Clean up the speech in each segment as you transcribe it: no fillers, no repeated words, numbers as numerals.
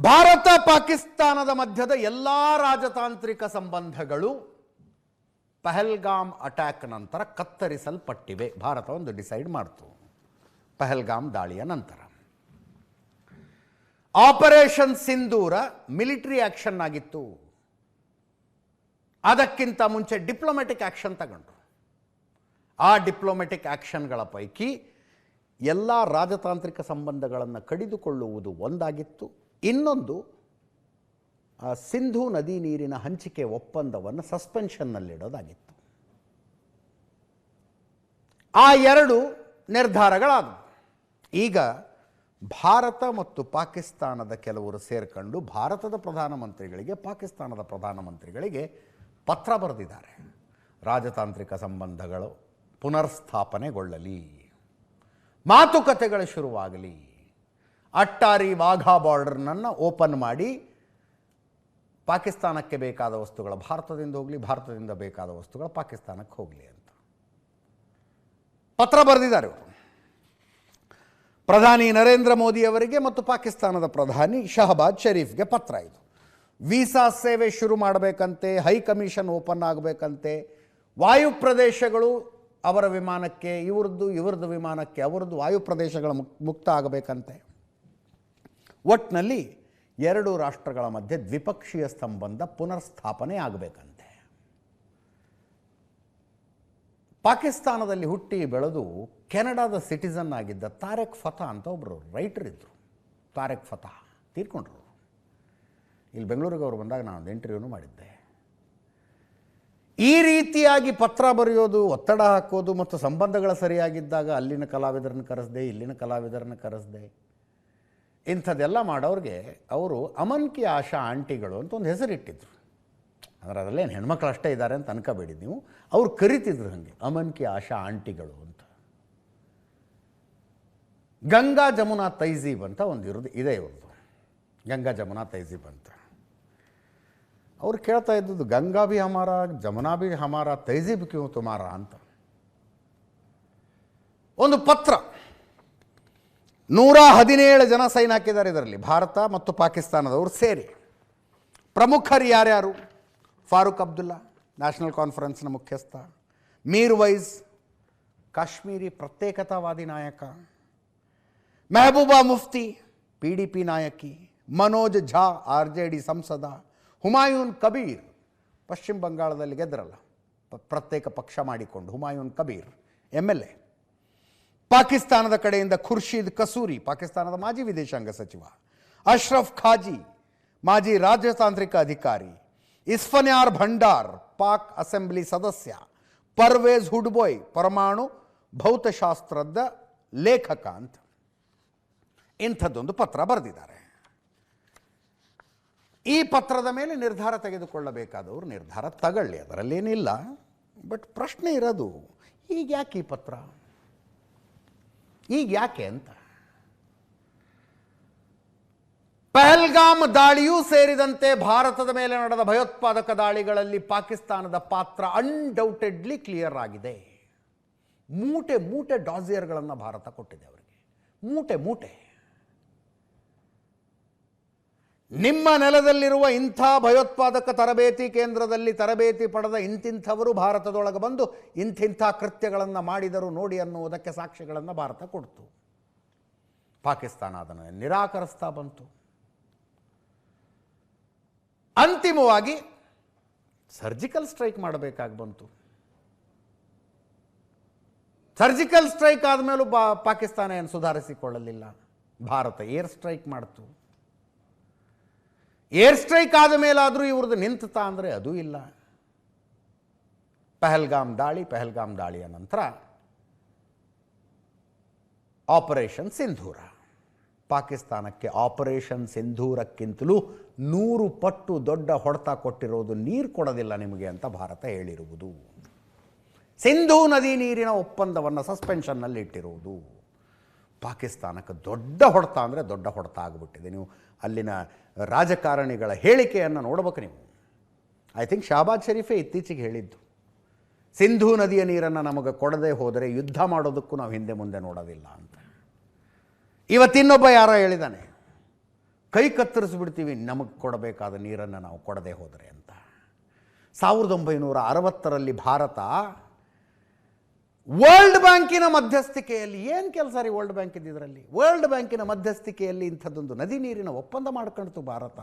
ಭಾರತ ಪಾಕಿಸ್ತಾನದ ಮಧ್ಯದ ಎಲ್ಲ ರಾಜತಾಂತ್ರಿಕ ಸಂಬಂಧಗಳು ಪಹಲ್ಗಾಮ್ ಅಟ್ಯಾಕ್ ನಂತರ ಕತ್ತರಿಸಲ್ಪಟ್ಟಿವೆ. ಭಾರತ ಒಂದು ಡಿಸೈಡ್ ಮಾಡ್ತು ಪಹಲ್ಗಾಮ್ ದಾಳಿಯ ನಂತರ. ಆಪರೇಷನ್ ಸಿಂಧೂರ ಮಿಲಿಟರಿ ಆಕ್ಷನ್ ಆಗಿತ್ತು. ಅದಕ್ಕಿಂತ ಮುಂಚೆ ಡಿಪ್ಲೊಮ್ಯಾಟಿಕ್ ಆಕ್ಷನ್ ತಗೊಂಡ್ರು. ಆ ಡಿಪ್ಲೊಮ್ಯಾಟಿಕ್ ಆಕ್ಷನ್ಗಳ ಪೈಕಿ ಎಲ್ಲ ರಾಜತಾಂತ್ರಿಕ ಸಂಬಂಧಗಳನ್ನು ಕಡಿದುಕೊಳ್ಳುವುದು ಒಂದಾಗಿತ್ತು. ಇನ್ನೊಂದು ಸಿಂಧೂ ನದಿ ನೀರಿನ ಹಂಚಿಕೆ ಒಪ್ಪಂದವನ್ನು ಸಸ್ಪೆನ್ಷನ್ನಲ್ಲಿಡೋದಾಗಿತ್ತು. ಆ ಎರಡು ನಿರ್ಧಾರಗಳಾದವು. ಈಗ ಭಾರತ ಮತ್ತು ಪಾಕಿಸ್ತಾನದ ಕೆಲವರು ಸೇರ್ಕೊಂಡು ಭಾರತದ ಪ್ರಧಾನಮಂತ್ರಿಗಳಿಗೆ ಪಾಕಿಸ್ತಾನದ ಪ್ರಧಾನಮಂತ್ರಿಗಳಿಗೆ ಪತ್ರ ಬರೆದಿದ್ದಾರೆ. ರಾಜತಾಂತ್ರಿಕ ಸಂಬಂಧಗಳು ಪುನರ್ಸ್ಥಾಪನೆಗೊಳ್ಳಲಿ, ಮಾತುಕತೆಗಳು ಶುರುವಾಗಲಿ, ಅಟ್ಟಾರಿ ವಾಘಾ ಬಾರ್ಡರ್ನನ್ನು ಓಪನ್ ಮಾಡಿ ಪಾಕಿಸ್ತಾನಕ್ಕೆ ಬೇಕಾದ ವಸ್ತುಗಳು ಭಾರತದಿಂದ ಹೋಗಲಿ, ಭಾರತದಿಂದ ಬೇಕಾದ ವಸ್ತುಗಳು ಪಾಕಿಸ್ತಾನಕ್ಕೆ ಹೋಗಲಿ ಅಂತ ಪತ್ರ ಬರೆದಿದ್ದಾರೆ ಇವರು. ಪ್ರಧಾನಿ ನರೇಂದ್ರ ಮೋದಿ ಅವರಿಗೆ ಮತ್ತು ಪಾಕಿಸ್ತಾನದ ಪ್ರಧಾನಿ ಶಹಬಾಜ್ ಶರೀಫ್ಗೆ ಪತ್ರ. ಇದು ವೀಸಾ ಸೇವೆ ಶುರು ಮಾಡಬೇಕಂತೆ, ಹೈ ಕಮಿಷನ್ ಓಪನ್ ಆಗಬೇಕಂತೆ, ವಾಯು ಪ್ರದೇಶಗಳು ಅವರ ವಿಮಾನಕ್ಕೆ ಇವ್ರದ್ದು ವಿಮಾನಕ್ಕೆ ಅವರದ್ದು ವಾಯು ಪ್ರದೇಶಗಳ ಮುಕ್ತ ಆಗಬೇಕಂತೆ. ಒಟ್ಟಿನಲ್ಲಿ ಎರಡು ರಾಷ್ಟ್ರಗಳ ಮಧ್ಯೆ ದ್ವಿಪಕ್ಷೀಯ ಸಂಬಂಧ ಪುನರ್ಸ್ಥಾಪನೆ ಆಗಬೇಕಂತೆ. ಪಾಕಿಸ್ತಾನದಲ್ಲಿ ಹುಟ್ಟಿ ಬೆಳೆದು ಕೆನಡಾದ ಸಿಟಿಸನ್ ಆಗಿದ್ದ ತಾರೆಕ್ ಫತಾ ಅಂತ ಒಬ್ಬರು ರೈಟರ್ ಇದ್ದರು. ತಾರೆಕ್ ಫತಾ ತೀರ್ಕೊಂಡ್ರು. ಇಲ್ಲಿ ಬೆಂಗಳೂರಿಗೆ ಅವರು ಬಂದಾಗ ನಾನು ಒಂದು ಇಂಟರ್ವ್ಯೂನು ಮಾಡಿದ್ದೆ. ಈ ರೀತಿಯಾಗಿ ಪತ್ರ ಬರೆಯೋದು, ಒತ್ತಡ ಹಾಕೋದು ಮತ್ತು ಸಂಬಂಧಗಳ ಸರಿಯಾಗಿದ್ದಾಗ ಅಲ್ಲಿನ ಕಲಾವಿದರನ್ನು ಕರೆಸ್ದೆ, ಇಲ್ಲಿನ ಕಲಾವಿದರನ್ನು ಕರೆಸ್ದೆ, ಇಂಥದ್ದೆಲ್ಲ ಮಾಡೋರಿಗೆ ಅವರು ಅಮನ್ ಕಿ ಆಶಾ ಆಂಟಿಗಳು ಅಂತ ಒಂದು ಹೆಸರಿಟ್ಟಿದ್ರು. ಅಂದರೆ ಅದರಲ್ಲೇನು ಹೆಣ್ಮಕ್ಳು ಅಷ್ಟೇ ಇದ್ದಾರೆ ಅಂತ ಅನ್ಕೋಬೇಡಿ ನೀವು. ಅವ್ರು ಕರಿತಿದ್ರು ಹಾಗೆ ಅಮನ್ ಕಿ ಆಶಾ ಆಂಟಿಗಳು ಅಂತ. ಗಂಗಾ ಜಮುನಾ ತೈಜೀಬ್ ಅಂತ ಒಂದು ಇದೆ ಇವ್ರದ್ದು, ಗಂಗಾ ಜಮುನಾ ತೈಜೀಬ್ ಅಂತ. ಅವ್ರು ಕೇಳ್ತಾ ಇದ್ದದ್ದು ಗಂಗಾ ಭಿ ಹಮಾರ, ಜಮುನಾ ಭಿ ಹಮಾರ, ತೈಜೀಬ್ ಕ್ಯೂ ತುಮಾರ ಅಂತ. ಒಂದು ಪತ್ರ 117 ಜನ ಸೈನ್ ಹಾಕಿದ್ದಾರೆ ಇದರಲ್ಲಿ, ಭಾರತ ಮತ್ತು ಪಾಕಿಸ್ತಾನದವರು ಸೇರಿ. ಪ್ರಮುಖರು ಯಾರ್ಯಾರು? ಫಾರೂಕ್ ಅಬ್ದುಲ್ಲಾ, ನ್ಯಾಷನಲ್ ಕಾನ್ಫರೆನ್ಸ್ನ ಮುಖ್ಯಸ್ಥ; ಮೀರ್ವೈಸ್, ಕಾಶ್ಮೀರಿ ಪ್ರತ್ಯೇಕತಾವಾದಿ ನಾಯಕ; ಮೆಹಬೂಬಾ ಮುಫ್ತಿ, PDP ನಾಯಕಿ; ಮನೋಜ್ ಝಾ, RJD ಸಂಸದ; ಹುಮಾಯೂನ್ ಕಬೀರ್, ಪಶ್ಚಿಮ ಬಂಗಾಳದಲ್ಲಿ ಗೆದ್ದರಲ್ಲ ಪ್ರತ್ಯೇಕ ಪಕ್ಷ ಮಾಡಿಕೊಂಡು, ಹುಮಾಯೂನ್ ಕಬೀರ್ MLA; ಪಾಕಿಸ್ತಾನದ ಕಡೆಯಿಂದ ಖುರ್ಷೀದ್ ಕಸೂರಿ, ಪಾಕಿಸ್ತಾನದ ಮಾಜಿ ವಿದೇಶಾಂಗ ಸಚಿವ; ಅಶ್ರಫ್ ಖಾಜಿ, ಮಾಜಿ ರಾಜತಾಂತ್ರಿಕ ಅಧಿಕಾರಿ; ಇಸ್ಫನ್ಯಾರ್ ಭಂಡಾರ್, ಪಾಕ್ ಅಸೆಂಬ್ಲಿ ಸದಸ್ಯ; ಪರ್ವೇಜ್ ಹುಡ್ಬೋಯ್, ಪರಮಾಣು ಭೌತಶಾಸ್ತ್ರದ ಲೇಖಕ ಅಂತ ಇಂಥದ್ದೊಂದು ಪತ್ರ ಬರೆದಿದ್ದಾರೆ. ಈ ಪತ್ರದ ಮೇಲೆ ನಿರ್ಧಾರ ತೆಗೆದುಕೊಳ್ಳಬೇಕಾದವರು ನಿರ್ಧಾರ ತಗೊಳ್ಳಿ, ಅದರಲ್ಲೇನಿಲ್ಲ. ಬಟ್ ಪ್ರಶ್ನೆ ಇರೋದು, ಈಗ ಯಾಕೆ ಈ ಪತ್ರ, ಈಗ ಯಾಕೆ ಅಂತ. ಪಹಲ್ಗಾಮ್ ದಾಳಿಯೂ ಸೇರಿದಂತೆ ಭಾರತದ ಮೇಲೆ ನಡೆದ ಭಯೋತ್ಪಾದಕ ದಾಳಿಗಳಲ್ಲಿ ಪಾಕಿಸ್ತಾನದ ಪಾತ್ರ ಅನ್ಡೌಟೆಡ್ಲಿ ಕ್ಲಿಯರ್ ಆಗಿದೆ. ಮೂಟೆ ಮೂಟೆ ಡಾಸಿಯರ್ಗಳನ್ನು ಭಾರತ ಕೊಟ್ಟಿದೆ ಅವರಿಗೆ, ಮೂಟೆ ಮೂಟೆ. ನಿಮ್ಮ ನೆಲದಲ್ಲಿರುವ ಇಂಥ ಭಯೋತ್ಪಾದಕ ತರಬೇತಿ ಕೇಂದ್ರದಲ್ಲಿ ತರಬೇತಿ ಪಡೆದ ಇಂತಿಂಥವರು ಭಾರತದೊಳಗೆ ಬಂದು ಇಂಥಿಂಥ ಕೃತ್ಯಗಳನ್ನು ಮಾಡಿದರು ನೋಡಿ ಅನ್ನುವುದಕ್ಕೆ ಸಾಕ್ಷ್ಯಗಳನ್ನು ಭಾರತ ಕೊಡ್ತು. ಪಾಕಿಸ್ತಾನ ಅದನ್ನು ನಿರಾಕರಿಸ್ತಾ ಬಂತು. ಅಂತಿಮವಾಗಿ ಸರ್ಜಿಕಲ್ ಸ್ಟ್ರೈಕ್ ಮಾಡಬೇಕಾಗಿ ಬಂತು. ಸರ್ಜಿಕಲ್ ಸ್ಟ್ರೈಕ್ ಆದಮೇಲೂ ಪಾಕಿಸ್ತಾನ ಏನು ಸುಧಾರಿಸಿಕೊಳ್ಳಲಿಲ್ಲ. ಭಾರತ ಏರ್ ಸ್ಟ್ರೈಕ್ ಮಾಡ್ತು. ಏರ್ ಸ್ಟ್ರೈಕ್ ಆದ ಮೇಲಾದರೂ ಇವ್ರದ್ದು ನಿಂತತಾ ಅಂದರೆ ಅದೂ ಇಲ್ಲ. ಪಹಲ್ಗಾಮ್ ದಾಳಿಯ ನಂತರ ಆಪರೇಷನ್ ಸಿಂಧೂರ. ಪಾಕಿಸ್ತಾನಕ್ಕೆ ಆಪರೇಷನ್ ಸಿಂಧೂರಕ್ಕಿಂತಲೂ 100 ಪಟ್ಟು ದೊಡ್ಡ ಹೊಡೆತ ಕೊಟ್ಟಿರೋದು ನೀರು ಕೊಡೋದಿಲ್ಲ ನಿಮಗೆ ಅಂತ ಭಾರತ ಹೇಳಿರುವುದು. ಸಿಂಧೂ ನದಿ ನೀರಿನ ಒಪ್ಪಂದವನ್ನು ಸಸ್ಪೆನ್ಷನ್ನಲ್ಲಿ ಇಟ್ಟಿರುವುದು ಪಾಕಿಸ್ತಾನಕ್ಕೆ ದೊಡ್ಡ ಹೊಡೆತ ಅಂದರೆ ದೊಡ್ಡ ಹೊಡೆತ ಆಗಿಬಿಟ್ಟಿದೆ. ನೀವು ಅಲ್ಲಿನ ರಾಜಕಾರಣಿಗಳ ಹೇಳಿಕೆಯನ್ನು ನೋಡ್ಬೇಕು ನೀವು. ಐ ಥಿಂಕ್ ಶಹಬಾಜ್ ಶರೀಫೇ ಇತ್ತೀಚೆಗೆ ಹೇಳಿದ್ದು, ಸಿಂಧೂ ನದಿಯ ನೀರನ್ನು ನಮಗೆ ಕೊಡದೆ ಹೋದರೆ ಯುದ್ಧ ಮಾಡೋದಕ್ಕೂ ನಾವು ಹಿಂದೆ ಮುಂದೆ ನೋಡೋದಿಲ್ಲ ಅಂತ. ಇವತ್ತಿನ್ನೊಬ್ಬ ಯಾರೋ ಹೇಳಿದ್ದಾನೆ, ಕೈ ಕತ್ತರಿಸ್ಬಿಡ್ತೀವಿ ನಮಗೆ ಕೊಡಬೇಕಾದ ನೀರನ್ನು ನಾವು ಕೊಡದೆ ಹೋದರೆ ಅಂತ. 1960ರಲ್ಲಿ ಭಾರತ ವರ್ಲ್ಡ್ ಬ್ಯಾಂಕಿನ ಮಧ್ಯಸ್ಥಿಕೆಯಲ್ಲಿ, ಏನು ಕೆಲಸ ರೀ ವರ್ಲ್ಡ್ ಬ್ಯಾಂಕ್ ಇದರಲ್ಲಿ, ವರ್ಲ್ಡ್ ಬ್ಯಾಂಕಿನ ಮಧ್ಯಸ್ಥಿಕೆಯಲ್ಲಿ ಇಂಥದ್ದೊಂದು ನದಿ ನೀರಿನ ಒಪ್ಪಂದ ಮಾಡ್ಕೊಳ್ತು ಭಾರತ.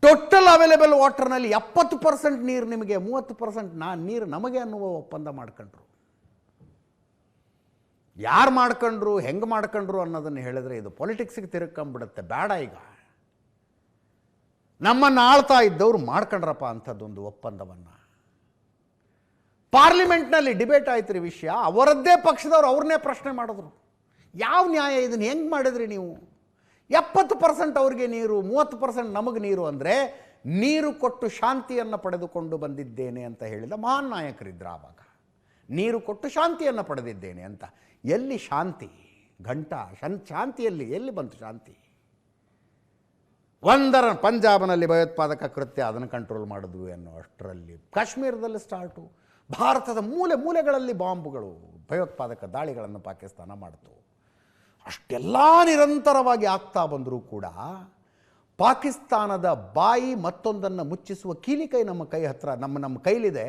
ಟೋಟಲ್ ಅವೈಲೇಬಲ್ ವಾಟರ್ನಲ್ಲಿ 70% ನೀರು ನಿಮಗೆ, 30% ನೀರು ನಮಗೆ ಅನ್ನುವ ಒಪ್ಪಂದ ಮಾಡ್ಕೊಂಡ್ರು. ಯಾರು ಮಾಡ್ಕೊಂಡ್ರು, ಹೆಂಗೆ ಮಾಡ್ಕೊಂಡ್ರು ಅನ್ನೋದನ್ನು ಹೇಳಿದ್ರೆ ಇದು ಪೊಲಿಟಿಕ್ಸಿಗೆ ತಿರುಗ್ಕೊಂಬಿಡುತ್ತೆ. ಬೇಡ, ಈಗ ನಮ್ಮನ್ನು ಆಳ್ತಾ ಇದ್ದವ್ರು ಮಾಡ್ಕೊಂಡ್ರಪ್ಪ ಅಂಥದ್ದೊಂದು ಒಪ್ಪಂದವನ್ನು. ಪಾರ್ಲಿಮೆಂಟ್ನಲ್ಲಿ ಡಿಬೇಟ್ ಆಯ್ತು ರೀ ವಿಷಯ. ಅವರದ್ದೇ ಪಕ್ಷದವ್ರು ಅವ್ರನ್ನೇ ಪ್ರಶ್ನೆ ಮಾಡಿದ್ರು, ಯಾವ ನ್ಯಾಯ ಇದನ್ನು ಹೆಂಗೆ ಮಾಡಿದ್ರಿ ನೀವು? 70% ಅವ್ರಿಗೆ ನೀರು, 30% ನಮಗೆ ನೀರು ಅಂದರೆ ನೀರು ಕೊಟ್ಟು ಶಾಂತಿಯನ್ನು ಪಡೆದುಕೊಂಡು ಬಂದಿದ್ದೇನೆ ಅಂತ ಹೇಳಿದ ಮಹಾನ್ ನಾಯಕರಿದ್ರು ಆವಾಗ. ನೀರು ಕೊಟ್ಟು ಶಾಂತಿಯನ್ನು ಪಡೆದಿದ್ದೇನೆ ಅಂತ. ಎಲ್ಲಿ ಶಾಂತಿ? ಶಾಂತಿಯಲ್ಲಿ ಎಲ್ಲಿ ಬಂತು ಶಾಂತಿ? ಪಂಜಾಬ್ನಲ್ಲಿ ಭಯೋತ್ಪಾದಕ ಕೃತ್ಯ, ಅದನ್ನು ಕಂಟ್ರೋಲ್ ಮಾಡಿದ್ವಿ ಅನ್ನೋ ಅಷ್ಟರಲ್ಲಿ ಕಾಶ್ಮೀರದಲ್ಲಿ ಸ್ಟಾರ್ಟು. ಭಾರತದ ಮೂಲೆ ಮೂಲೆಗಳಲ್ಲಿ ಬಾಂಬುಗಳು, ಭಯೋತ್ಪಾದಕ ದಾಳಿಗಳನ್ನು ಪಾಕಿಸ್ತಾನ ಮಾಡಿತು. ಅಷ್ಟೆಲ್ಲ ನಿರಂತರವಾಗಿ ಆಗ್ತಾ ಬಂದರೂ ಕೂಡ ಪಾಕಿಸ್ತಾನದ ಬಾಯಿ ಮತ್ತೊಂದನ್ನು ಮುಚ್ಚಿಸುವ ಕೀಲಿಕೈ ನಮ್ಮ ಕೈ ಹತ್ರ, ನಮ್ಮ ಕೈಲಿದೆ.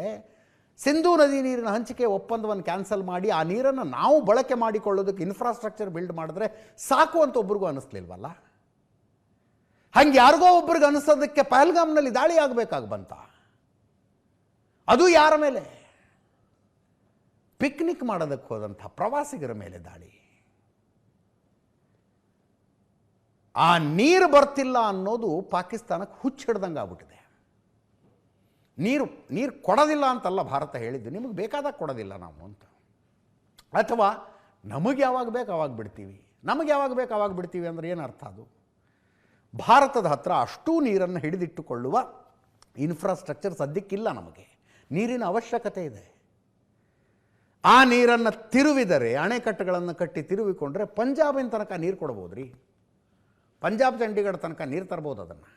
ಸಿಂಧೂ ನದಿ ನೀರಿನ ಹಂಚಿಕೆ ಒಪ್ಪಂದವನ್ನು ಕ್ಯಾನ್ಸಲ್ ಮಾಡಿ ಆ ನೀರನ್ನು ನಾವು ಬಳಕೆ ಮಾಡಿಕೊಳ್ಳೋದಕ್ಕೆ ಇನ್ಫ್ರಾಸ್ಟ್ರಕ್ಚರ್ ಬಿಲ್ಡ್ ಮಾಡಿದ್ರೆ ಸಾಕು ಅಂತ ಒಬ್ರಿಗೂ ಅನ್ನಿಸ್ಲಿಲ್ವಲ್ಲ. ಹಂಗೆ ಯಾರಿಗೋ ಒಬ್ರಿಗೆ ಅನಿಸೋದಕ್ಕೆ ಪಹಲ್ಗಾಮ್ನಲ್ಲಿ ದಾಳಿ ಆಗಬೇಕಾಗಿ ಬಂತ. ಅದು ಯಾರ ಮೇಲೆ? ಪಿಕ್ನಿಕ್ ಮಾಡೋದಕ್ಕೆ ಹೋದಂಥ ಪ್ರವಾಸಿಗರ ಮೇಲೆ ದಾಳಿ. ಆ ನೀರು ಬರ್ತಿಲ್ಲ ಅನ್ನೋದು ಪಾಕಿಸ್ತಾನಕ್ಕೆ ಹುಚ್ಚಿಡ್ದಂಗೆ ಆಗ್ಬಿಟ್ಟಿದೆ. ನೀರು ಕೊಡೋದಿಲ್ಲ ಅಂತಲ್ಲ ಭಾರತ ಹೇಳಿದ್ದು, ನಿಮಗೆ ಬೇಕಾದಾಗ ಕೊಡೋದಿಲ್ಲ ನಾವು ಅಂತ. ಅಥವಾ ನಮಗೆ ಯಾವಾಗ ಬೇಕು ಅವಾಗ ಬಿಡ್ತೀವಿ. ನಮಗೆ ಯಾವಾಗ ಬೇಕು ಅವಾಗ ಬಿಡ್ತೀವಿ ಅಂದರೆ ಏನು ಅರ್ಥ? ಅದು ಭಾರತದ ಹತ್ರ ಅಷ್ಟೂ ನೀರನ್ನು ಹಿಡಿದಿಟ್ಟುಕೊಳ್ಳುವ ಇನ್ಫ್ರಾಸ್ಟ್ರಕ್ಚರ್ ಸದ್ಯಕ್ಕಿಲ್ಲ. ನಮಗೆ ನೀರಿನ ಅವಶ್ಯಕತೆ ಇದೆ. ಆ ನೀರನ್ನು ತಿರುವಿದರೆ, ಅಣೆಕಟ್ಟುಗಳನ್ನು ಕಟ್ಟಿ ತಿರುವಿಕೊಂಡ್ರೆ ಪಂಜಾಬಿನ ತನಕ ನೀರು ಕೊಡ್ಬೋದು ರೀ. ಪಂಜಾಬ್ ಚಂಡೀಗಢ ತನಕ ನೀರು ತರ್ಬೋದು. ಅದನ್ನು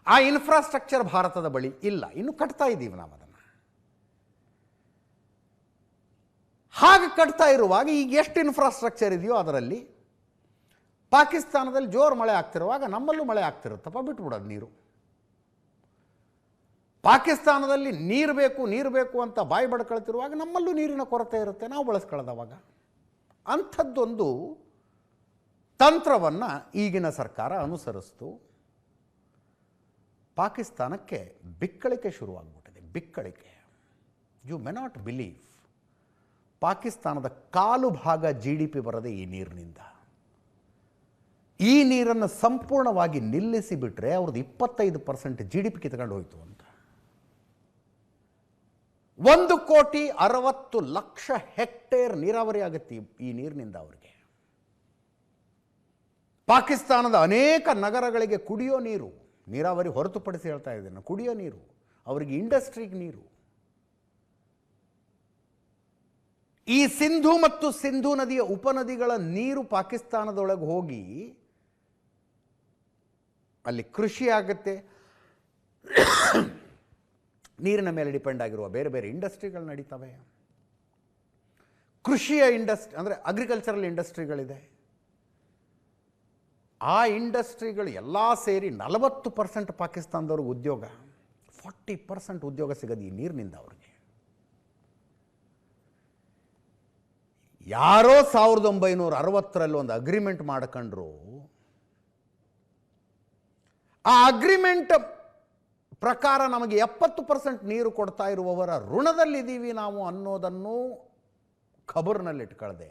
ಆ ಇನ್ಫ್ರಾಸ್ಟ್ರಕ್ಚರ್ ಭಾರತದ ಬಳಿ ಇಲ್ಲ. ಇನ್ನು ಕಟ್ತಾ ಇದ್ದೀವಿ ನಾವು ಅದನ್ನು. ಹಾಗೆ ಕಟ್ತಾ ಇರುವಾಗ ಈಗ ಎಷ್ಟು ಇನ್ಫ್ರಾಸ್ಟ್ರಕ್ಚರ್ ಇದೆಯೋ ಅದರಲ್ಲಿ ಪಾಕಿಸ್ತಾನದಲ್ಲಿ ಜೋರು ಮಳೆ ಆಗ್ತಿರುವಾಗ ನಮ್ಮಲ್ಲೂ ಮಳೆ ಆಗ್ತಿರುತ್ತಪ್ಪ, ಬಿಟ್ಬಿಡೋದು ನೀರು. ಪಾಕಿಸ್ತಾನದಲ್ಲಿ ನೀರು ಬೇಕು ಅಂತ ಬಾಯಿ ಬಡ್ಕೊಳ್ತಿರುವಾಗ ನಮ್ಮಲ್ಲೂ ನೀರಿನ ಕೊರತೆ ಇರುತ್ತೆ, ನಾವು ಬಳಸ್ಕೊಳ್ಳೋದವಾಗ. ಅಂಥದ್ದೊಂದು ತಂತ್ರವನ್ನು ಈಗಿನ ಸರ್ಕಾರ ಅನುಸರಿಸ್ತು. ಪಾಕಿಸ್ತಾನಕ್ಕೆ ಬಿಕ್ಕಳಿಕೆ ಶುರುವಾಗ್ಬಿಟ್ಟಿದೆ. ಬಿಕ್ಕಳಿಕೆ, ಯು ಮೆ ನಾಟ್ ಬಿಲೀವ್. ಪಾಕಿಸ್ತಾನದ 1/4 ಭಾಗ GDP ಬರದೆ ಈ ನೀರಿನಿಂದ. ಈ ನೀರನ್ನು ಸಂಪೂರ್ಣವಾಗಿ ನಿಲ್ಲಿಸಿ ಬಿಟ್ಟರೆ ಅವ್ರದ್ದು 25% GDP ಕಿತ್ಕೊಂಡು ಹೋಯಿತು ಅಂತ. 1,60,00,000 ಹೆಕ್ಟೇರ್ ನೀರಾವರಿ ಆಗುತ್ತೆ ಈ ನೀರಿನಿಂದ ಅವರಿಗೆ. ಪಾಕಿಸ್ತಾನದ ಅನೇಕ ನಗರಗಳಿಗೆ ಕುಡಿಯೋ ನೀರು, ನೀರಾವರಿ ಹೊರತುಪಡಿಸಿ ಹೇಳ್ತಾ ಇದ್ದೇನೆ, ಕುಡಿಯೋ ನೀರು, ಅವರಿಗೆ ಇಂಡಸ್ಟ್ರಿಗೆ ನೀರು. ಈ ಸಿಂಧು ಮತ್ತು ಸಿಂಧು ನದಿಯ ಉಪನದಿಗಳ ನೀರು ಪಾಕಿಸ್ತಾನದೊಳಗೆ ಹೋಗಿ ಅಲ್ಲಿ ಕೃಷಿ ಆಗುತ್ತೆ. ನೀರಿನ ಮೇಲೆ ಡಿಪೆಂಡ್ ಆಗಿರುವ ಬೇರೆ ಬೇರೆ ಇಂಡಸ್ಟ್ರಿಗಳು ನಡೀತವೆ. ಕೃಷಿಯ ಇಂಡಸ್ಟ್ರಿ ಅಂದರೆ ಅಗ್ರಿಕಲ್ಚರಲ್ ಇಂಡಸ್ಟ್ರಿಗಳಿದೆ. ಆ ಇಂಡಸ್ಟ್ರಿಗಳು ಎಲ್ಲ ಸೇರಿ 40% ಪಾಕಿಸ್ತಾನದವ್ರಿಗೆ ಉದ್ಯೋಗ, 40% ಉದ್ಯೋಗ ಸಿಗೋದು ಈ ನೀರಿನಿಂದ ಅವ್ರಿಗೆ. ಯಾರೋ 1960ರಲ್ಲಿ ಒಂದು ಅಗ್ರಿಮೆಂಟ್ ಮಾಡ್ಕೊಂಡ್ರು. ಆ ಅಗ್ರಿಮೆಂಟ್ ಪ್ರಕಾರ ನಮಗೆ 70% ನೀರು ಕೊಡ್ತಾ ಇರುವವರ ಋಣದಲ್ಲಿದ್ದೀವಿ ನಾವು ಅನ್ನೋದನ್ನು ಖಬರ್ನಲ್ಲಿಟ್ಕೊಳ್ಳದೆ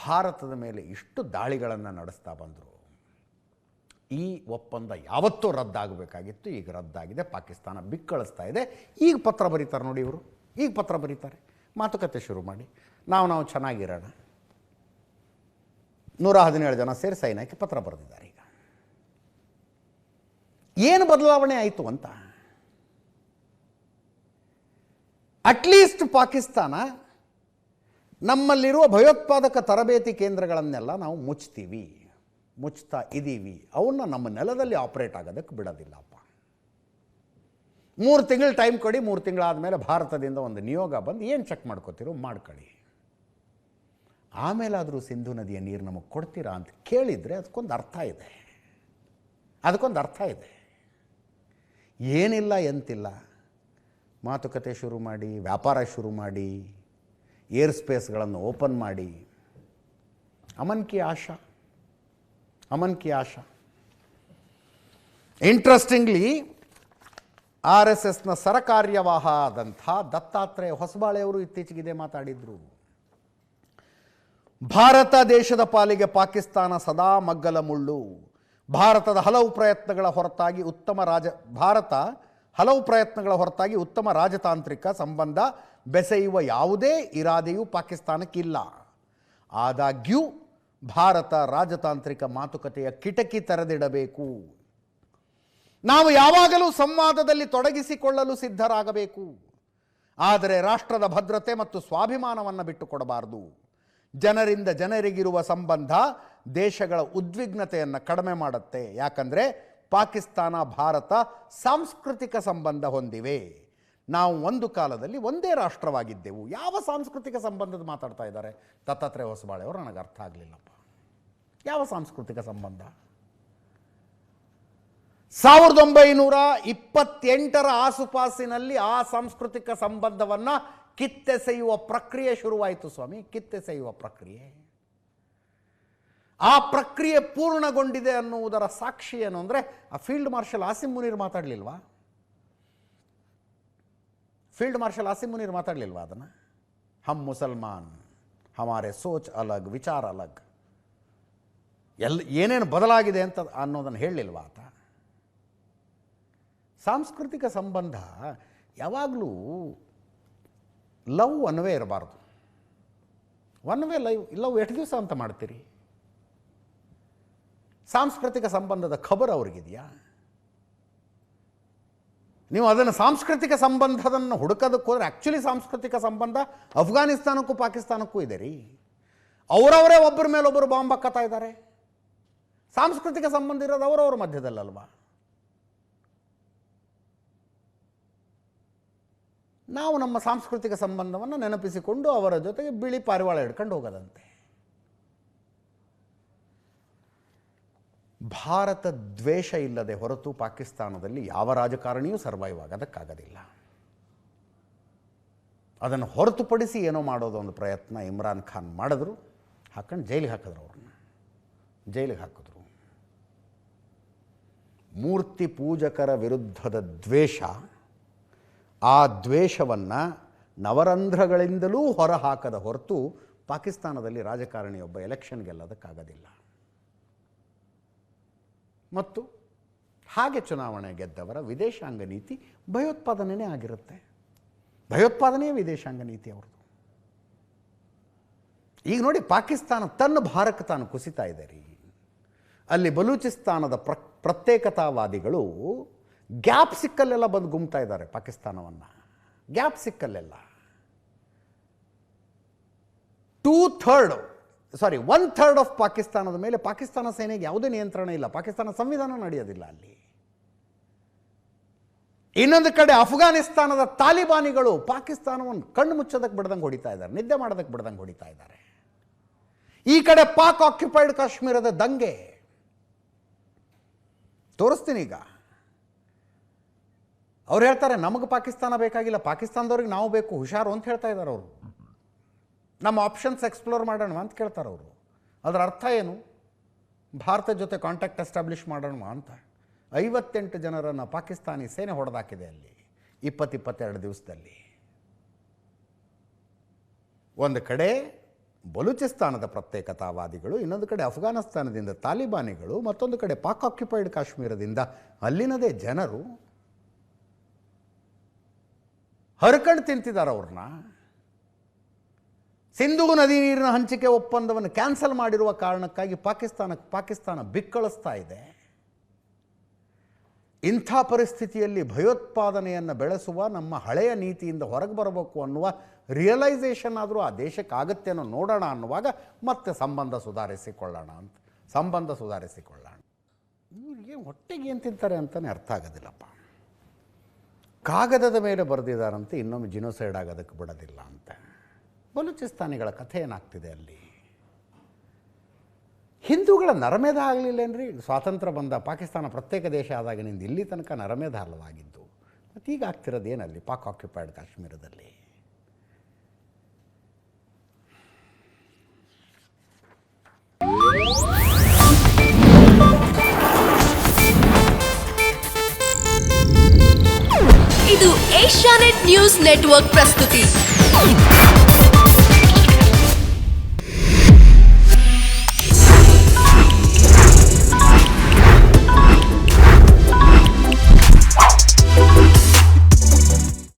ಭಾರತದ ಮೇಲೆ ಇಷ್ಟು ದಾಳಿಗಳನ್ನು ನಡೆಸ್ತಾ ಬಂದರು. ಈ ಒಪ್ಪಂದ ಯಾವತ್ತೂ ರದ್ದಾಗಬೇಕಾಗಿತ್ತು, ಈಗ ರದ್ದಾಗಿದೆ. ಪಾಕಿಸ್ತಾನ ಬಿಕ್ಕಳಿಸ್ತಾ ಇದೆ. ಈಗ ಪತ್ರ ಬರೀತಾರೆ ನೋಡಿ ಇವರು, ಈಗ ಪತ್ರ ಬರೀತಾರೆ, ಮಾತುಕತೆ ಶುರು ಮಾಡಿ ನಾವು ಚೆನ್ನಾಗಿರೋಣ. 117 ಜನ ಸೇರಿ ಸೈನ್ ಹಾಕಿ ಪತ್ರ ಬರೆದಿದ್ದಾರೆ. ಈಗ ಏನು ಬದಲಾವಣೆ ಆಯಿತು ಅಂತ? ಅಟ್ಲೀಸ್ಟ್ ಪಾಕಿಸ್ತಾನ ನಮ್ಮಲ್ಲಿರುವ ಭಯೋತ್ಪಾದಕ ತರಬೇತಿ ಕೇಂದ್ರಗಳನ್ನೆಲ್ಲ ನಾವು ಮುಚ್ತಾ ಇದ್ದೀವಿ, ಅವನ್ನ ನಮ್ಮ ನೆಲದಲ್ಲಿ ಆಪರೇಟ್ ಆಗೋದಕ್ಕೆ ಬಿಡೋದಿಲ್ಲಪ್ಪ. 3 ತಿಂಗಳು ಟೈಮ್ ಕೊಡಿ, 3 ತಿಂಗಳಾದ ಮೇಲೆ ಭಾರತದಿಂದ ಒಂದು ನಿಯೋಗ ಬಂದು ಏನು ಚೆಕ್ ಮಾಡ್ಕೋತಿರೋ ಮಾಡ್ಕೊಳ್ಳಿ. ಆಮೇಲಾದರೂ ಸಿಂಧು ನದಿಯ ನೀರು ನಮಗೆ ಕೊಡ್ತೀರಾ ಅಂತ ಕೇಳಿದರೆ ಅದಕ್ಕೊಂದು ಅರ್ಥ ಇದೆ. ಏನಿಲ್ಲ ಎಂತಿಲ್ಲ, ಮಾತುಕತೆ ಶುರು ಮಾಡಿ, ವ್ಯಾಪಾರ ಶುರು ಮಾಡಿ, ಏರ್ ಸ್ಪೇಸ್ಗಳನ್ನು ಓಪನ್ ಮಾಡಿ, ಅಮನ್ ಕಿ ಆಶಾ. ಇಂಟ್ರೆಸ್ಟಿಂಗ್ಲಿ RSSನ ಸರಕಾರ್ಯವಾಹ ಆದಂಥ ದತ್ತಾತ್ರೇಯ ಹೊಸಬಾಳೆಯವರು ಇತ್ತೀಚೆಗಿದೆ ಮಾತಾಡಿದರು. ಭಾರತ ದೇಶದ ಪಾಲಿಗೆ ಪಾಕಿಸ್ತಾನ ಸದಾ ಮಗ್ಗಲ ಮುಳ್ಳು. ಭಾರತದ ಹಲವು ಪ್ರಯತ್ನಗಳ ಹೊರತಾಗಿ ಉತ್ತಮ ರಾಜತಾಂತ್ರಿಕ ಸಂಬಂಧ ಬೆಸೆಯುವ ಯಾವುದೇ ಇರಾದೆಯೂ ಪಾಕಿಸ್ತಾನಕ್ಕಿಲ್ಲ. ಆದಾಗ್ಯೂ ಭಾರತ ರಾಜತಾಂತ್ರಿಕ ಮಾತುಕತೆಯ ಕಿಟಕಿ ತೆರೆದಿಡಬೇಕು. ನಾವು ಯಾವಾಗಲೂ ಸಂವಾದದಲ್ಲಿ ತೊಡಗಿಸಿಕೊಳ್ಳಲು ಸಿದ್ಧರಾಗಬೇಕು. ಆದರೆ ರಾಷ್ಟ್ರದ ಭದ್ರತೆ ಮತ್ತು ಸ್ವಾಭಿಮಾನವನ್ನು ಬಿಟ್ಟುಕೊಡಬಾರದು. ಜನರಿಂದ ಜನರಿಗಿರುವ ಸಂಬಂಧ ದೇಶಗಳ ಉದ್ವಿಗ್ನತೆಯನ್ನು ಕಡಿಮೆ ಮಾಡುತ್ತೆ. ಯಾಕಂದರೆ ಪಾಕಿಸ್ತಾನ ಭಾರತ ಸಾಂಸ್ಕೃತಿಕ ಸಂಬಂಧ ಹೊಂದಿವೆ. ನಾವು ಒಂದು ಕಾಲದಲ್ಲಿ ಒಂದೇ ರಾಷ್ಟ್ರವಾಗಿದ್ದೆವು. ಯಾವ ಸಾಂಸ್ಕೃತಿಕ ಸಂಬಂಧದ ಮಾತಾಡ್ತಾ ಇದ್ದಾರೆ ದತ್ತಾತ್ರೇಯ ಹೊಸಬಾಳೆಯವರು? ನನಗೆ ಅರ್ಥ ಆಗಲಿಲ್ಲಪ್ಪ. ಯಾವ ಸಾಂಸ್ಕೃತಿಕ ಸಂಬಂಧ? 1928ರ ಆಸುಪಾಸಿನಲ್ಲಿ ಆ ಸಾಂಸ್ಕೃತಿಕ ಸಂಬಂಧವನ್ನು ಕಿತ್ತೆಸೆಯುವ ಪ್ರಕ್ರಿಯೆ ಶುರುವಾಯಿತು ಸ್ವಾಮಿ. ಕಿತ್ತೆಸೆಯುವ ಪ್ರಕ್ರಿಯೆ. ಆ ಪ್ರಕ್ರಿಯೆ ಪೂರ್ಣಗೊಂಡಿದೆ ಅನ್ನುವುದರ ಸಾಕ್ಷಿ ಏನು ಅಂದರೆ, ಆ ಫೀಲ್ಡ್ ಮಾರ್ಷಲ್ ಆಸಿಮ್ ಮುನೀರ್ ಮಾತಾಡಲಿಲ್ವಾ? ಅದನ್ನು ಹಮ್ ಮುಸಲ್ಮಾನ್, ಹಮಾರೆ ಸೋಚ್ ಅಲಗ್, ವಿಚಾರ ಅಲಗ್, ಏನೇನು ಬದಲಾಗಿದೆ ಅಂತ ಅನ್ನೋದನ್ನು ಹೇಳಲಿಲ್ವಾ ಆತ? ಸಾಂಸ್ಕೃತಿಕ ಸಂಬಂಧ ಯಾವಾಗಲೂ ಲವ್ ಒನ್ ವೇ ಇರಬಾರ್ದು. ಒನ್ ವೇ ಲವ್ ಎಷ್ಟು ದಿವಸ ಅಂತ ಮಾಡ್ತೀರಿ? ಸಾಂಸ್ಕೃತಿಕ ಸಂಬಂಧದ ಖಬರ್ ಅವ್ರಿಗಿದೆಯಾ? ನೀವು ಅದನ್ನು ಸಾಂಸ್ಕೃತಿಕ ಸಂಬಂಧವನ್ನು ಹುಡುಕೋದಕ್ಕೆ ಹೋದರೆ ಆ್ಯಕ್ಚುಲಿ ಸಾಂಸ್ಕೃತಿಕ ಸಂಬಂಧ ಅಫ್ಘಾನಿಸ್ತಾನಕ್ಕೂ ಪಾಕಿಸ್ತಾನಕ್ಕೂ ಇದೆ ರೀ. ಅವರವರೇ ಒಬ್ಬರ ಮೇಲೊಬ್ಬರು ಬಾಂಬ್ ಹಾಕತ್ತಾ ಇದ್ದಾರೆ. ಸಾಂಸ್ಕೃತಿಕ ಸಂಬಂಧ ಇರೋದು ಅವರವ್ರ ಮಧ್ಯದಲ್ಲಲ್ವಾ? ನಾವು ನಮ್ಮ ಸಾಂಸ್ಕೃತಿಕ ಸಂಬಂಧವನ್ನು ನೆನಪಿಸಿಕೊಂಡು ಅವರ ಜೊತೆಗೆ ಬಿಳಿ ಪಾರಿವಾಳ ಹಿಡ್ಕೊಂಡು ಹೋಗೋದಂತೆ. ಭಾರತ ದ್ವೇಷ ಇಲ್ಲದೆ ಹೊರತು ಪಾಕಿಸ್ತಾನದಲ್ಲಿ ಯಾವ ರಾಜಕಾರಣಿಯೂ ಸರ್ವೈವ್ ಆಗೋದಕ್ಕಾಗೋದಿಲ್ಲ. ಅದನ್ನು ಹೊರತುಪಡಿಸಿ ಏನೋ ಮಾಡೋದು ಒಂದು ಪ್ರಯತ್ನ ಇಮ್ರಾನ್ ಖಾನ್ ಮಾಡಿದ್ರು. ಹಾಕೊಂಡು ಜೈಲಿಗೆ ಹಾಕಿದ್ರು. ಅವ್ರನ್ನ ಜೈಲಿಗೆ ಹಾಕಿದ್ರು. ಮೂರ್ತಿ ಪೂಜಕರ ವಿರುದ್ಧದ ದ್ವೇಷ, ಆ ದ್ವೇಷವನ್ನು ನವರಂಧ್ರಗಳಿಂದಲೂ ಹೊರಹಾಕದ ಹೊರತು ಪಾಕಿಸ್ತಾನದಲ್ಲಿ ರಾಜಕಾರಣಿಯೊಬ್ಬ ಎಲೆಕ್ಷನ್ ಗೆಲ್ಲೋದಕ್ಕಾಗೋದಿಲ್ಲ. ಮತ್ತು ಹಾಗೆ ಚುನಾವಣೆ ಗೆದ್ದವರ ವಿದೇಶಾಂಗ ನೀತಿ ಭಯೋತ್ಪಾದನೆಯೇ ಆಗಿರುತ್ತೆ. ಭಯೋತ್ಪಾದನೆಯೇ ವಿದೇಶಾಂಗ ನೀತಿ ಅವ್ರದ್ದು. ಈಗ ನೋಡಿ, ಪಾಕಿಸ್ತಾನ ತನ್ನ ಭಾರಕ್ಕೆ ತಾನು ಕುಸಿತಾ ಇದೆ ರೀ. ಅಲ್ಲಿ ಬಲೂಚಿಸ್ತಾನದ ಪ್ರತ್ಯೇಕತಾವಾದಿಗಳು ಗ್ಯಾಪ್ ಸಿಕ್ಕಲ್ಲೆಲ್ಲ ಬಂದು ಗುಮ್ತಾ ಇದ್ದಾರೆ ಪಾಕಿಸ್ತಾನವನ್ನು. ಗ್ಯಾಪ್ ಸಿಕ್ಕಲ್ಲೆಲ್ಲ 1/3 ಆಫ್ ಪಾಕಿಸ್ತಾನದ ಮೇಲೆ ಪಾಕಿಸ್ತಾನ ಸೇನೆಗೆ ಯಾವುದೇ ನಿಯಂತ್ರಣ ಇಲ್ಲ. ಪಾಕಿಸ್ತಾನ ಸಂವಿಧಾನ ನಡೆಯೋದಿಲ್ಲ ಅಲ್ಲಿ. ಇನ್ನೊಂದು ಕಡೆ ಅಫ್ಘಾನಿಸ್ತಾನದ ತಾಲಿಬಾನಿಗಳು ಪಾಕಿಸ್ತಾನವನ್ನು ಕಣ್ಣು ಮುಚ್ಚೋದಕ್ಕೆ ಬಿಡ್ದಂಗೆ ಹೊಡಿತಾ ಇದ್ದಾರೆ, ನಿದ್ದೆ ಮಾಡೋದಕ್ಕೆ ಬಿಡ್ದಂಗೆ ಹೊಡಿತಾ ಇದ್ದಾರೆ. ಈ ಕಡೆ ಪಾಕ್ ಆಕ್ಯುಪೈಡ್ ಕಾಶ್ಮೀರದ ದಂಗೆ ತೋರಿಸ್ತೀನಿ. ಈಗ ಅವ್ರು ಹೇಳ್ತಾರೆ ನಮಗೆ ಪಾಕಿಸ್ತಾನ ಬೇಕಾಗಿಲ್ಲ, ಪಾಕಿಸ್ತಾನದವ್ರಿಗೆ ನಾವು ಬೇಕು, ಹುಷಾರು ಅಂತ ಹೇಳ್ತಾ ಇದ್ದಾರೆ ಅವರು. ನಮ್ಮ ಆಪ್ಷನ್ಸ್ ಎಕ್ಸ್ಪ್ಲೋರ್ ಮಾಡೋಣ ಅಂತ ಕೇಳ್ತಾರೆ ಅವರು. ಅದರ ಅರ್ಥ ಏನು? ಭಾರತದ ಜೊತೆ ಕಾಂಟ್ಯಾಕ್ಟ್ ಎಸ್ಟಾಬ್ಲಿಷ್ ಮಾಡೋಣ ಅಂತ. 58 ಜನರನ್ನು ಪಾಕಿಸ್ತಾನಿ ಸೇನೆ ಹೊಡೆದಾಕಿದೆ ಅಲ್ಲಿ 22 ದಿವಸದಲ್ಲಿ. ಒಂದು ಕಡೆ ಬಲೂಚಿಸ್ತಾನದ ಪ್ರತ್ಯೇಕತಾವಾದಿಗಳು, ಇನ್ನೊಂದು ಕಡೆ ಅಫ್ಘಾನಿಸ್ತಾನದಿಂದ ತಾಲಿಬಾನಿಗಳು, ಮತ್ತೊಂದು ಕಡೆ ಪಾಕ್ ಆಕ್ಯುಪೈಡ್ ಕಾಶ್ಮೀರದಿಂದ ಅಲ್ಲಿನದೇ ಜನರು ಹರ್ಕಂಡು ತಿಂತಿದ್ದಾರೆ ಅವ್ರನ್ನ. ಸಿಂಧೂ ನದಿ ನೀರಿನ ಹಂಚಿಕೆ ಒಪ್ಪಂದವನ್ನು ಕ್ಯಾನ್ಸಲ್ ಮಾಡಿರುವ ಕಾರಣಕ್ಕಾಗಿ ಪಾಕಿಸ್ತಾನ ಬಿಕ್ಕಳಿಸ್ತಾ ಇದೆ. ಇಂಥ ಪರಿಸ್ಥಿತಿಯಲ್ಲಿ ಭಯೋತ್ಪಾದನೆಯನ್ನು ಬೆಳೆಸುವ ನಮ್ಮ ಹಳೆಯ ನೀತಿಯಿಂದ ಹೊರಗೆ ಬರಬೇಕು ಅನ್ನುವ ರಿಯಲೈಸೇಷನ್ ಆದರೂ ಆ ದೇಶಕ್ಕೆ ಆಗುತ್ತೆ ಅನ್ನೋ ನೋಡೋಣ ಅನ್ನುವಾಗ ಮತ್ತೆ ಸಂಬಂಧ ಸುಧಾರಿಸಿಕೊಳ್ಳೋಣ. ಇವರಿಗೆ ಹೊಟ್ಟೆಗೆ ಏನು ತಿಂತಾರೆ ಅಂತಲೇ ಅರ್ಥ ಆಗೋದಿಲ್ಲಪ್ಪ. ಕಾಗದದ ಮೇಲೆ ಬರೆದಿದ್ದಾರಂತೆ ಇನ್ನೊಮ್ಮೆ ಜಿನೋಸೈಡ್ ಆಗೋದಕ್ಕೆ ಬಿಡೋದಿಲ್ಲ ಅಂತ. ಬಲೂಚಿಸ್ತಾನಿಗಳ ಕಥೆ ಏನಾಗ್ತಿದೆ ಅಲ್ಲಿ? ಹಿಂದೂಗಳ ನರಮೇಧ ಆಗಲಿಲ್ಲೇನ್ರಿ? ಸ್ವಾತಂತ್ರ್ಯ ಬಂದ ಪಾಕಿಸ್ತಾನ ಪ್ರತ್ಯೇಕ ದೇಶ ಆದಾಗಿನಿಂದ ಇಲ್ಲಿ ತನಕ ನರಮೇಧ ಅಲ್ಲವಾಗಿದ್ದು. ಮತ್ತು ಈಗ ಆಗ್ತಿರೋದು ಏನಲ್ಲಿ ಪಾಕ್ ಆಕ್ಯುಪೈಡ್ ಕಾಶ್ಮೀರದಲ್ಲಿ? ಇದು ಏಷ್ಯಾನೆಟ್ ನ್ಯೂಸ್ ನೆಟ್ವರ್ಕ್ ಪ್ರಸ್ತುತಿ.